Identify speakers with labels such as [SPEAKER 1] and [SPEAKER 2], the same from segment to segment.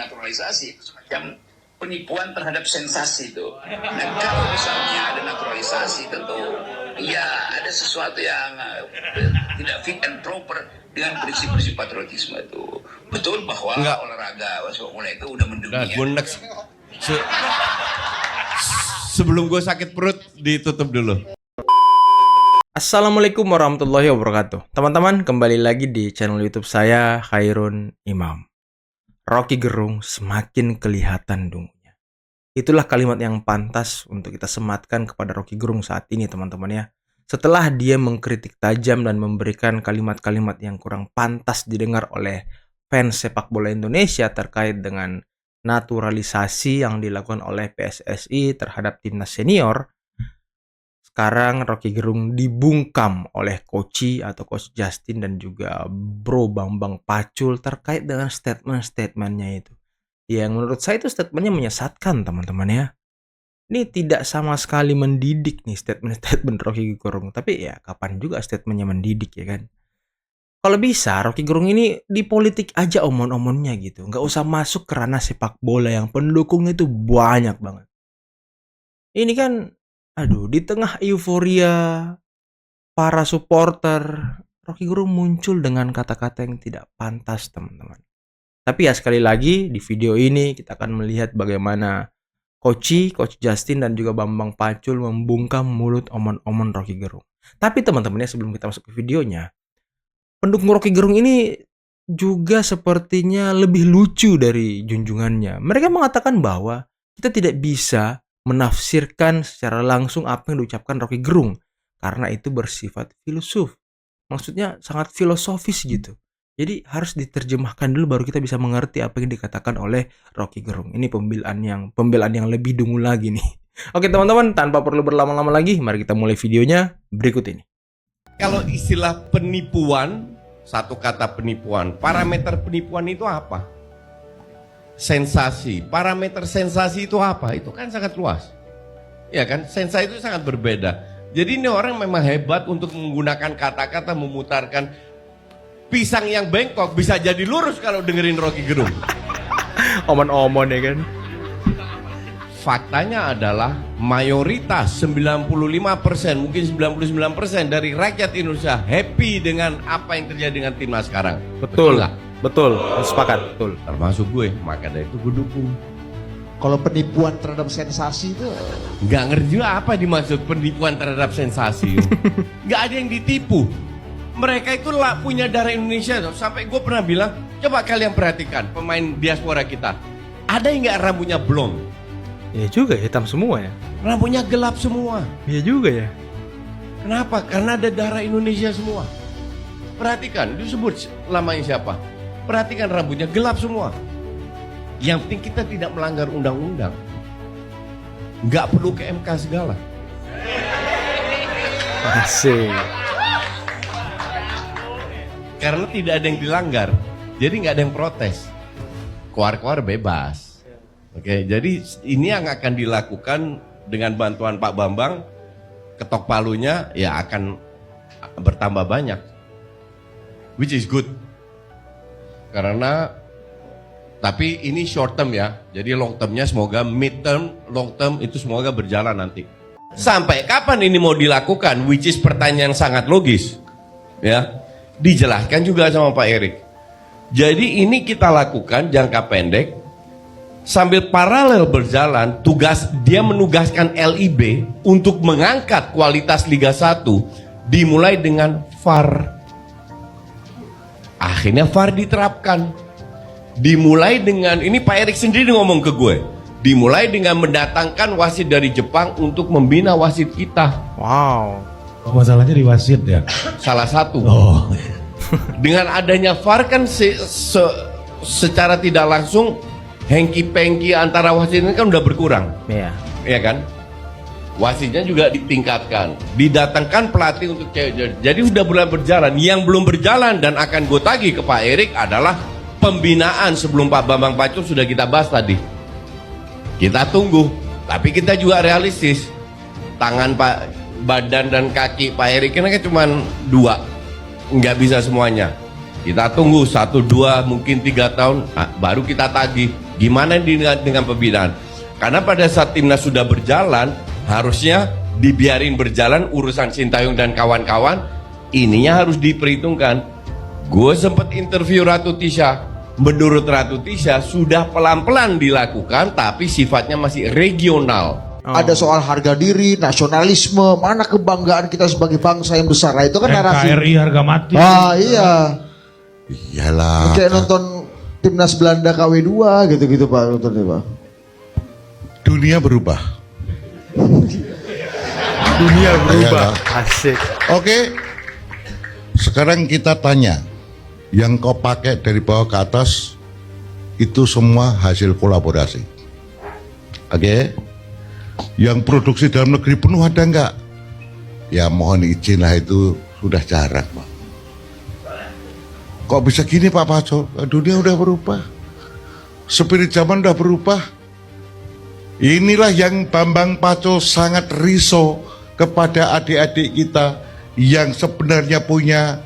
[SPEAKER 1] naturalisasi itu semacam penipuan terhadap sensasi itu. Dan kalau misalnya ada naturalisasi, tentu ya ada sesuatu yang tidak fit and proper dengan prinsip-prinsip patriotisme itu. Betul bahwa olahraga sepak bola itu udah mendunia.
[SPEAKER 2] Sebelum gue sakit perut, ditutup dulu.
[SPEAKER 3] Assalamualaikum warahmatullahi wabarakatuh. Teman-teman, kembali lagi di channel YouTube saya, Khairun Imam. Rocky Gerung semakin kelihatan dungunya. Itulah kalimat yang pantas untuk kita sematkan kepada Rocky Gerung saat ini, teman-teman ya. Setelah dia mengkritik tajam dan memberikan kalimat-kalimat yang kurang pantas didengar oleh fans sepak bola Indonesia terkait dengan naturalisasi yang dilakukan oleh PSSI terhadap timnas senior. Sekarang Rocky Gerung dibungkam oleh Coach Justin dan juga Bro Bambang Pacul terkait dengan statement-statementnya itu. Yang menurut saya itu statementnya menyesatkan, teman-teman ya. Ini tidak sama sekali mendidik nih statement-statement Rocky Gerung. Tapi ya kapan juga statementnya mendidik ya kan. Kalau bisa Rocky Gerung ini di politik aja omon-omonnya gitu. Nggak usah masuk ke ranah sepak bola yang pendukungnya itu banyak banget. Ini kan aduh, di tengah euforia para supporter, Rocky Gerung muncul dengan kata-kata yang tidak pantas, teman-teman. Tapi ya sekali lagi, di video ini kita akan melihat bagaimana Coach Justin dan juga Bambang Pacul membungkam mulut omon-omon Rocky Gerung. Tapi teman-teman ya, sebelum kita masuk ke videonya, pendukung Rocky Gerung ini juga sepertinya lebih lucu dari junjungannya. Mereka mengatakan bahwa kita tidak bisa menafsirkan secara langsung apa yang diucapkan Rocky Gerung karena itu bersifat filosof. Maksudnya sangat filosofis gitu. Jadi harus diterjemahkan dulu baru kita bisa mengerti apa yang dikatakan oleh Rocky Gerung. Ini pembelaan yang lebih dungu lagi nih. Oke teman-teman, tanpa perlu berlama-lama lagi, mari kita mulai videonya berikut ini.
[SPEAKER 2] Kalau istilah penipuan, satu kata penipuan, parameter penipuan itu apa? Sensasi, parameter sensasi itu apa? Itu kan sangat luas. Ya kan, sensasi itu sangat berbeda. Jadi ini orang memang hebat untuk menggunakan kata-kata, memutarkan pisang yang bengkok bisa jadi lurus kalau dengerin Rocky Gerung.
[SPEAKER 3] Omon-omon ya kan.
[SPEAKER 2] Faktanya adalah mayoritas 95%, mungkin 99% dari rakyat Indonesia happy dengan apa yang terjadi dengan timnas sekarang.
[SPEAKER 3] Betul
[SPEAKER 2] nggak?
[SPEAKER 3] Betul, sepakat, betul.
[SPEAKER 2] Termasuk gue, maka dari itu gue dukung.
[SPEAKER 4] Kalau penipuan terhadap sensasi itu
[SPEAKER 2] Nggak ngerti juga apa dimaksud penipuan terhadap sensasi. Nggak ada yang ditipu. Mereka itu lah punya darah Indonesia. Sampai gue pernah bilang, coba kalian perhatikan pemain diaspora kita. Ada yang nggak rambutnya blond?
[SPEAKER 3] Ya juga, hitam semua ya.
[SPEAKER 2] Rambutnya gelap semua.
[SPEAKER 3] Iya juga ya.
[SPEAKER 2] Kenapa? Karena ada darah Indonesia semua. Perhatikan, disebut namanya siapa? Perhatikan rambutnya gelap semua. Yang penting kita tidak melanggar undang-undang. Nggak perlu ke MK segala.
[SPEAKER 3] Asik.
[SPEAKER 2] Karena tidak ada yang dilanggar. Jadi nggak ada yang protes. Keluar-keluar bebas. Oke, jadi ini yang akan dilakukan dengan bantuan Pak Bambang. Ketok palunya ya akan bertambah banyak. Which is good. Karena tapi ini short term ya. Jadi long termnya semoga mid term, long term itu semoga berjalan nanti. Sampai kapan ini mau dilakukan? Which is pertanyaan sangat logis. Ya. Dijelaskan juga sama Pak Erik. Jadi ini kita lakukan jangka pendek sambil paralel berjalan dia menugaskan LIB untuk mengangkat kualitas Liga 1 dimulai dengan VAR. Akhirnya VAR diterapkan. Dimulai dengan, ini Pak Erik sendiri ngomong ke gue. Dimulai dengan mendatangkan wasit dari Jepang untuk membina wasit kita.
[SPEAKER 3] Wow.
[SPEAKER 4] masalahnya di wasit ya.
[SPEAKER 2] Salah satu.
[SPEAKER 4] Oh.
[SPEAKER 2] Dengan adanya VAR kan secara tidak langsung hengki-pengki antara wasit ini kan udah berkurang.
[SPEAKER 3] Iya.
[SPEAKER 2] Iya kan? Wasitnya juga ditingkatkan, didatangkan pelatih untuk cewek. Jadi sudah berjalan. Yang belum berjalan dan akan gue tagih ke Pak Erik adalah pembinaan sebelum Pak Bambang Pacul sudah kita bahas tadi. Kita tunggu, tapi kita juga realistis. Tangan badan dan kaki Pak Erik ini kan cuma 2, nggak bisa semuanya. Kita tunggu 1, 2, mungkin 3 tahun, baru kita tagih. Gimana dengan pembinaan? Karena pada saat timnas sudah berjalan, harusnya dibiarin berjalan urusan Sintayong dan kawan-kawan. Ininya harus diperhitungkan. Gue sempat interview Ratu Tisha. Menurut Ratu Tisha sudah pelan-pelan dilakukan, tapi sifatnya masih regional.
[SPEAKER 4] Ada soal harga diri, nasionalisme, mana kebanggaan kita sebagai bangsa yang besar. Nah, itu kan narasi.
[SPEAKER 5] NKRI harga mati.
[SPEAKER 4] Ah iya.
[SPEAKER 6] Iyalah.
[SPEAKER 4] Kayak nonton timnas Belanda KW2 gitu-gitu Pak, nontonnya Pak.
[SPEAKER 6] Dunia berubah.
[SPEAKER 3] Dunia berubah.
[SPEAKER 6] Iyalah.
[SPEAKER 3] Asik.
[SPEAKER 6] Oke. Sekarang kita tanya, yang kau pakai dari bawah ke atas itu semua hasil kolaborasi. Oke. Yang produksi dalam negeri penuh ada enggak? Ya mohon izin lah, itu sudah jarang Pak. Kok bisa gini Pak Pacul? Dunia udah berubah. Spirit zaman udah berubah. Inilah yang Bambang Pacul sangat risau kepada adik-adik kita yang sebenarnya punya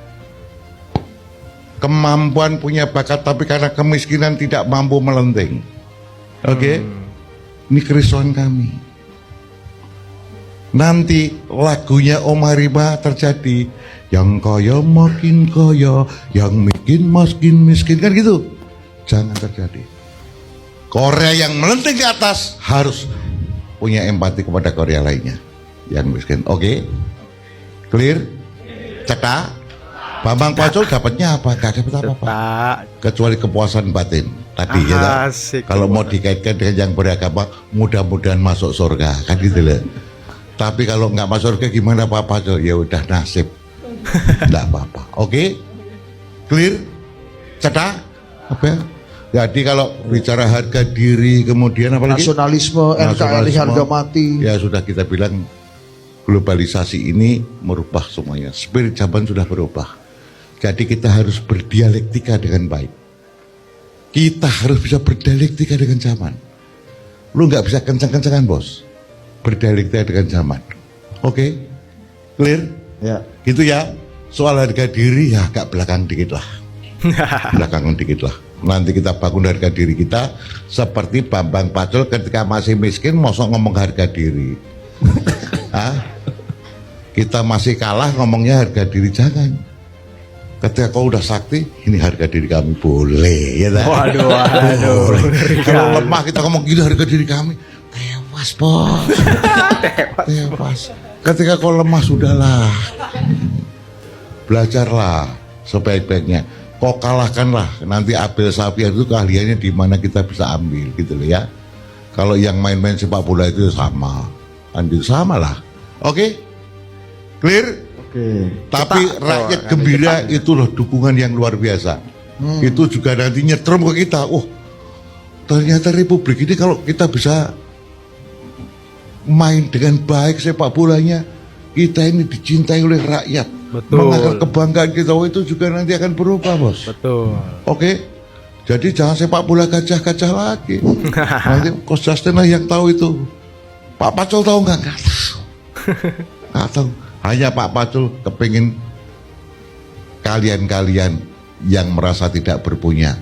[SPEAKER 6] kemampuan, punya bakat, tapi karena kemiskinan tidak mampu melenting. Oke? Ini kerisauan kami. Nanti lagunya Om Harimah terjadi, yang kaya makin kaya, yang miskin makin miskin, kan gitu. Jangan terjadi. Korea yang melenting ke atas harus punya empati kepada Korea lainnya yang miskin. Oke? Clear? Cetak? Bambang Pacul dapatnya apa? Gak dapat apa-apa. Kecuali kepuasan batin tadi ya tak?
[SPEAKER 3] Asik.
[SPEAKER 6] Kalau mau dikaitkan dengan yang beragama, mudah-mudahan masuk surga, kan gitu loh. Tapi kalau nggak masuk surga gimana Pak Pacul? Ya udah nasib. Nggak apa-apa. Oke? Clear? Cetak? Apa ya? Jadi kalau bicara harga diri, kemudian apa lagi?
[SPEAKER 4] Nasionalisme, NKRI harga mati.
[SPEAKER 6] Ya sudah kita bilang, globalisasi ini merubah semuanya. Spirit zaman sudah berubah. Jadi kita harus berdialektika dengan baik. Kita harus bisa berdialektika dengan zaman. Lu nggak bisa kencang-kencangan bos. Berdialektika dengan zaman. Oke? Clear?
[SPEAKER 4] Ya.
[SPEAKER 6] Gitu ya. Soal harga diri ya agak belakang dikit lah. Belakangan dikit lah. Nanti kita bangun harga diri kita seperti Bambang Pacul ketika masih miskin mosok ngomong harga diri. Hah? Kita masih kalah ngomongnya harga diri, jangan. Ketika kau udah sakti, ini harga diri kami, boleh ya tak?
[SPEAKER 3] Waduh.
[SPEAKER 6] Kalau lemah kita ngomong gini harga diri kami, tewas bos. Tewas. Ketika kau lemah sudahlah, belajarlah sebaik-baiknya. Kau kalahkanlah, nanti Abel Sapiar itu keahliannya di mana kita bisa ambil gitu loh ya. Kalau yang main-main sepak bola itu sama, anjir sama lah. Oke? Clear?
[SPEAKER 4] Oke.
[SPEAKER 6] Tapi rakyat gembira itu loh dukungan yang luar biasa. Itu juga nanti nyetrum ke kita. Oh, ternyata Republik ini kalau kita bisa main dengan baik sepak bolanya, kita ini dicintai oleh rakyat.
[SPEAKER 3] Betul.
[SPEAKER 6] Mengangkat kebanggaan kita, oh, itu juga nanti akan berubah bos.
[SPEAKER 3] Betul.
[SPEAKER 6] Oke? Jadi jangan sepak bola gajah-gajah lagi. Nanti Coach Justin lah yang tahu itu. Pak Pacul tahu nggak? Nggak tahu. Nggak tahu. Hanya Pak Pacul kepingin kalian-kalian yang merasa tidak punya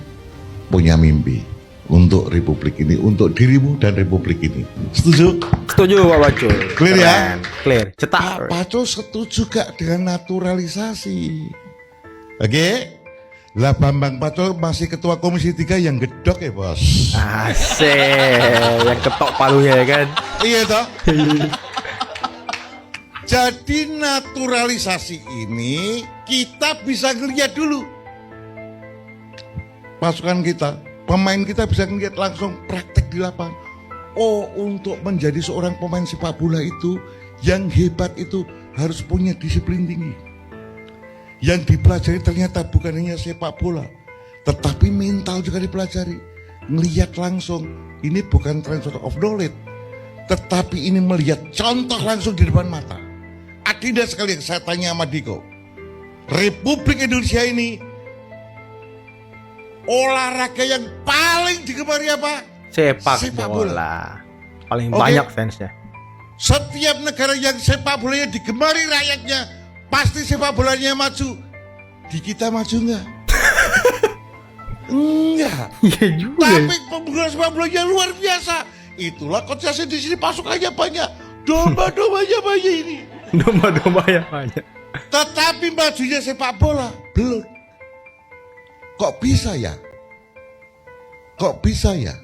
[SPEAKER 6] mimpi untuk Republik ini, untuk dirimu dan Republik ini. Setuju?
[SPEAKER 3] Setuju Pak Pacul.
[SPEAKER 6] Clear ya?
[SPEAKER 3] Keren. Clear.
[SPEAKER 6] Pak
[SPEAKER 3] Cetak.
[SPEAKER 6] Pacul setuju gak dengan naturalisasi? Oke? Lah Bambang Pacul masih ketua Komisi 3 yang gedok ya bos.
[SPEAKER 3] Asik. Yang ketok palunya ya kan.
[SPEAKER 6] Iya toh? Jadi naturalisasi ini kita bisa ngeliat dulu. Pasukan kita, pemain kita bisa ngeliat langsung praktek di lapangan. Oh, untuk menjadi seorang pemain sepak bola itu yang hebat itu harus punya disiplin tinggi. Yang dipelajari ternyata bukan hanya sepak bola, tetapi mental juga dipelajari. Ngeliat langsung, ini bukan transfer of knowledge, tetapi ini melihat contoh langsung di depan mata. Adinda sekali saya tanya sama Diko, Republik Indonesia ini olahraga yang paling digemari apa?
[SPEAKER 3] Sepak
[SPEAKER 6] Sepak
[SPEAKER 3] bola. Paling
[SPEAKER 6] Oke.
[SPEAKER 3] banyak fansnya.
[SPEAKER 6] Setiap negara yang sepak bolanya digemari rakyatnya, pasti sepak bolanya maju. Di kita maju nggak? Enggak.
[SPEAKER 3] Iya juga.
[SPEAKER 6] Tapi penggunaan sepak bolanya luar biasa. Itulah coach Justin di sini pasukannya banyak. Domba-dombanya banyak ini.
[SPEAKER 3] Domba-domba ya banyak.
[SPEAKER 6] Tetapi majunya sepak bola belum. Kok bisa ya? Kok bisa ya?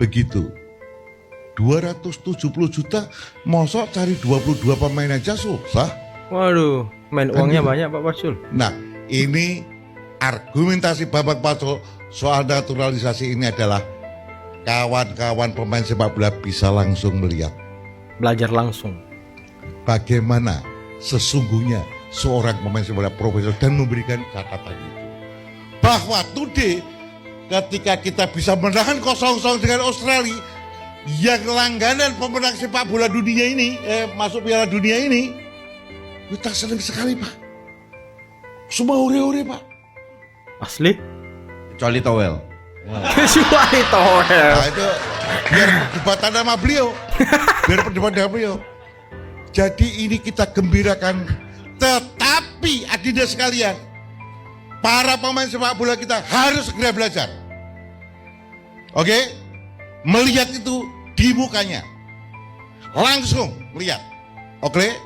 [SPEAKER 6] Begitu. 270 juta, mosok cari 22 pemain aja susah.
[SPEAKER 3] Waduh, main uangnya
[SPEAKER 6] Aduh.
[SPEAKER 3] banyak Pak Pacul.
[SPEAKER 6] Nah, ini argumentasi Bapak Pacul soal naturalisasi ini adalah kawan-kawan pemain sepak bola bisa langsung melihat
[SPEAKER 3] Belajar langsung.
[SPEAKER 6] bagaimana sesungguhnya seorang pemain sepak bola profesional dan memberikan catatan itu. Bahwa today ketika kita bisa menahan 0-0 dengan Australia yang langganan pemenang sepak bola dunia ini, masuk Piala Dunia ini, kita senang sekali Pak. Semua ore-ore Pak.
[SPEAKER 3] Asli?
[SPEAKER 2] Kecuali towel.
[SPEAKER 3] Kecuali towel.
[SPEAKER 6] Nah itu biar perdebatan sama beliau. Biar perdebatan sama beliau. Jadi ini kita gembirakan. Tetapi adinda sekalian, para pemain sepak bola kita harus segera belajar. Oke? Melihat itu di mukanya. Langsung lihat. Oke?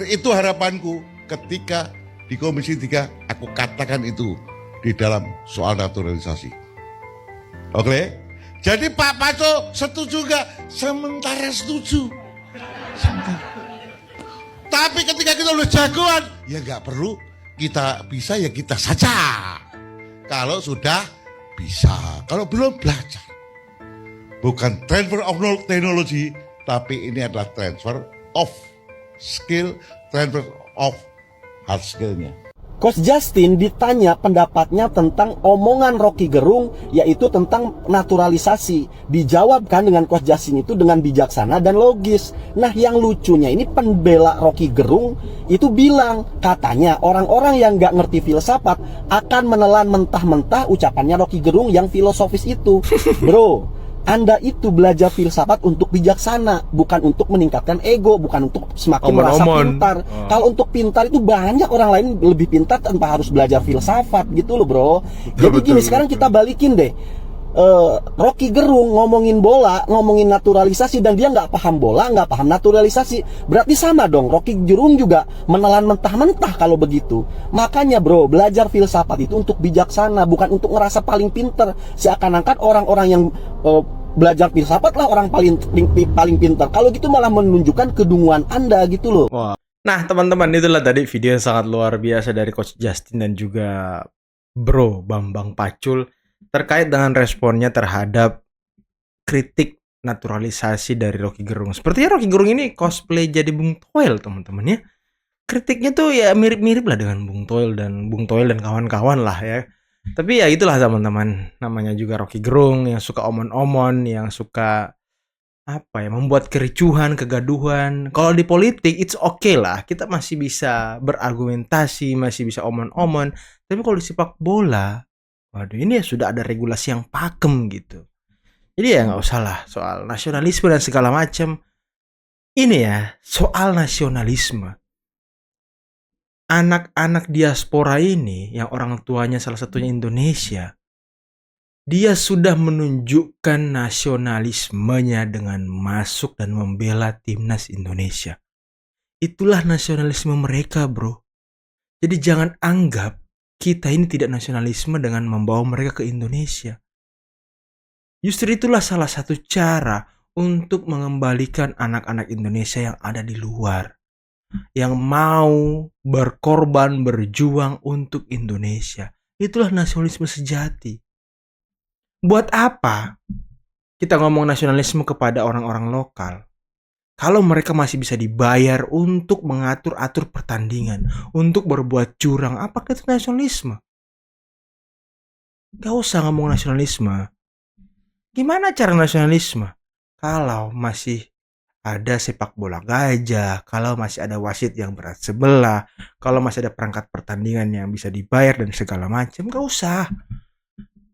[SPEAKER 6] Itu harapanku ketika di Komisi 3 aku katakan itu di dalam soal naturalisasi. Oke? Jadi Pak Paco setuju gak? Sementara setuju. Sementara. Tapi ketika kita udah jagoan, ya gak perlu kita bisa ya kita saja. Kalau sudah bisa, kalau belum belajar. Bukan transfer of technology, tapi ini adalah transfer of skill, transfer of hard skillnya.
[SPEAKER 5] Coach Justin ditanya pendapatnya tentang omongan Rocky Gerung, yaitu tentang naturalisasi. Dijawabkan dengan Coach Justin itu dengan bijaksana dan logis. Nah yang lucunya ini pembela Rocky Gerung itu bilang, katanya orang-orang yang gak ngerti filsafat akan menelan mentah-mentah ucapannya Rocky Gerung yang filosofis itu. Bro, Anda itu belajar filsafat untuk bijaksana, bukan untuk meningkatkan ego, bukan untuk semakin merasa pintar. Kalau untuk pintar itu banyak orang lain lebih pintar tanpa harus belajar filsafat gitu loh bro. Jadi gini, sekarang kita balikin deh. Rocky Gerung ngomongin bola, ngomongin naturalisasi, dan dia nggak paham bola, nggak paham naturalisasi. Berarti sama dong, Rocky Gerung juga menelan mentah-mentah kalau begitu. Makanya bro, belajar filsafat itu untuk bijaksana, bukan untuk ngerasa paling pinter. Seakan-akan orang-orang yang belajar filsafat lah orang paling pintar. Kalau gitu malah menunjukkan kedunguan Anda gitu loh.
[SPEAKER 3] Nah teman-teman, itulah tadi video yang sangat luar biasa dari Coach Justin dan juga Bro Bambang Pacul terkait dengan responnya terhadap kritik naturalisasi dari Rocky Gerung. Sepertinya Rocky Gerung ini cosplay jadi Bung Toel teman-teman ya. Kritiknya tuh ya mirip-mirip lah dengan Bung Toel dan kawan-kawan lah ya. Tapi ya itulah teman-teman, namanya juga Rocky Gerung yang suka omon-omon, yang suka membuat kericuhan, kegaduhan. Kalau di politik it's okay lah, kita masih bisa berargumentasi, masih bisa omon-omon. Tapi kalau di sepak bola, waduh ini ya sudah ada regulasi yang pakem gitu. Jadi ya nggak usah lah soal nasionalisme dan segala macam. Ini ya soal nasionalisme. Anak-anak diaspora ini yang orang tuanya salah satunya Indonesia, dia sudah menunjukkan nasionalismenya dengan masuk dan membela timnas Indonesia. Itulah nasionalisme mereka bro. Jadi jangan anggap kita ini tidak nasionalisme dengan membawa mereka ke Indonesia. Justru itulah salah satu cara untuk mengembalikan anak-anak Indonesia yang ada di luar, yang mau berkorban, berjuang untuk Indonesia. Itulah nasionalisme sejati. Buat apa kita ngomong nasionalisme kepada orang-orang lokal kalau mereka masih bisa dibayar untuk mengatur-atur pertandingan, untuk berbuat curang? Apakah itu nasionalisme? Gak usah ngomong nasionalisme. Gimana cara nasionalisme? Kalau masih ada sepak bola gajah, kalau masih ada wasit yang berat sebelah, kalau masih ada perangkat pertandingan yang bisa dibayar dan segala macam, gak usah.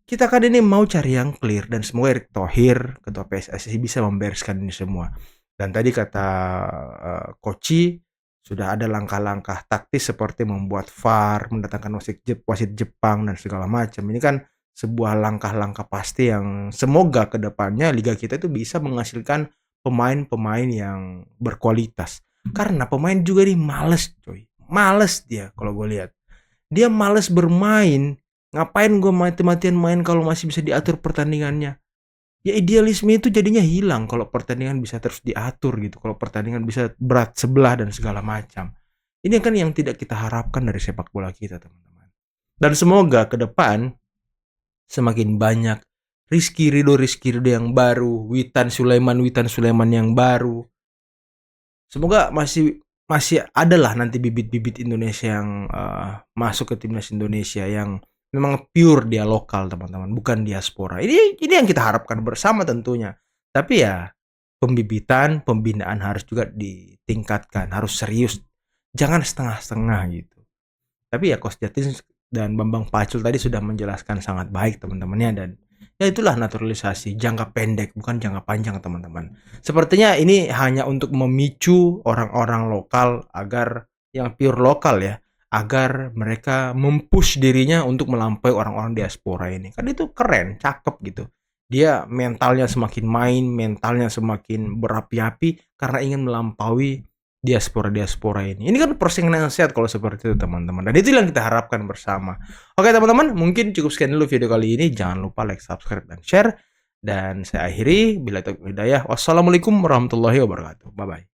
[SPEAKER 3] Kita kan ini mau cari yang clear, dan semoga Erick Thohir, ketua PSSI, bisa membereskan ini semua. Dan tadi kata Koci, sudah ada langkah-langkah taktis seperti membuat VAR, mendatangkan wasit Jepang dan segala macam. Ini kan sebuah langkah-langkah pasti yang semoga kedepannya liga kita itu bisa menghasilkan pemain-pemain yang berkualitas. Karena pemain juga nih males coy, males dia kalau gue lihat. Dia males bermain. Ngapain gue mati-matian main kalau masih bisa diatur pertandingannya? Ya idealisme itu jadinya hilang kalau pertandingan bisa terus diatur gitu. Kalau pertandingan bisa berat sebelah dan segala macam. Ini kan yang tidak kita harapkan dari sepak bola kita, teman-teman. Dan semoga ke depan semakin banyak Rizky Ridho yang baru, Witan Sulaiman yang baru. Semoga masih adalah nanti bibit-bibit Indonesia yang masuk ke timnas Indonesia yang memang pure dia lokal, teman-teman, bukan diaspora. Ini yang kita harapkan bersama tentunya. Tapi ya pembinaan harus juga ditingkatkan, harus serius. Jangan setengah-setengah gitu. Tapi ya Coach Jatin dan Bambang Pacul tadi sudah menjelaskan sangat baik teman-temannya, dan ya itulah naturalisasi jangka pendek bukan jangka panjang, teman-teman. Sepertinya ini hanya untuk memicu orang-orang lokal agar yang pure lokal ya, agar mereka mempush dirinya untuk melampaui orang-orang diaspora ini. Kan itu keren, cakep gitu. Dia mentalnya semakin main, mentalnya semakin berapi-api karena ingin melampaui diaspora ini. Ini kan persaingan yang sehat kalau seperti itu, teman-teman. Dan itu yang kita harapkan bersama. Oke, teman-teman, mungkin cukup sekian dulu video kali ini. Jangan lupa like, subscribe, dan share. Dan saya akhiri. Bila taufiq wal hidayah. Wassalamualaikum warahmatullahi wabarakatuh. Bye-bye.